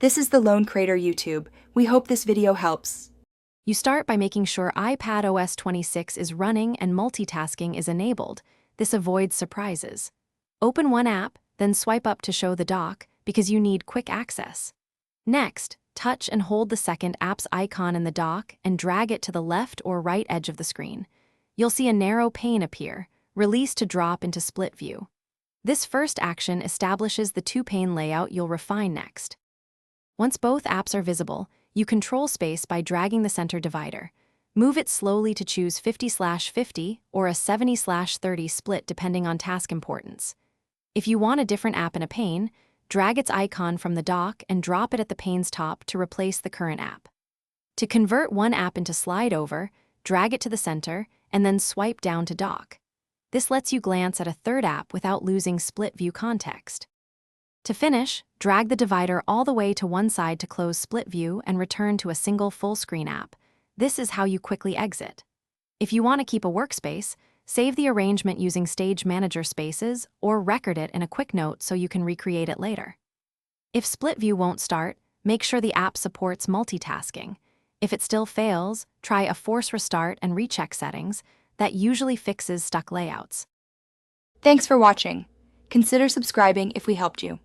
This is the Lone Crater YouTube. We hope this video helps. You start by making sure Ipados 26 is running and multitasking is enabled. This avoids surprises. Open one app, then swipe up to show the dock, because you need quick access. Next, touch and hold the second app's icon in the dock and drag it to the left or right edge of the screen. You'll see a narrow pane appear, release to drop into split view. This first action establishes the two-pane layout you'll refine next. Once both apps are visible, you control space by dragging the center divider. Move it slowly to choose 50/50 or a 70/30 split depending on task importance. If you want a different app in a pane, drag its icon from the dock and drop it at the pane's top to replace the current app. To convert one app into slide over, drag it to the center and then swipe down to dock. This lets you glance at a third app without losing split view context. To finish, drag the divider all the way to one side to close split view and return to a single full-screen app. This is how you quickly exit. If you want to keep a workspace, save the arrangement using Stage Manager spaces or record it in a quick note so you can recreate it later. If split view won't start, make sure the app supports multitasking. If it still fails, try a force restart and recheck settings. That usually fixes stuck layouts. Thanks for watching. Consider subscribing if we helped you.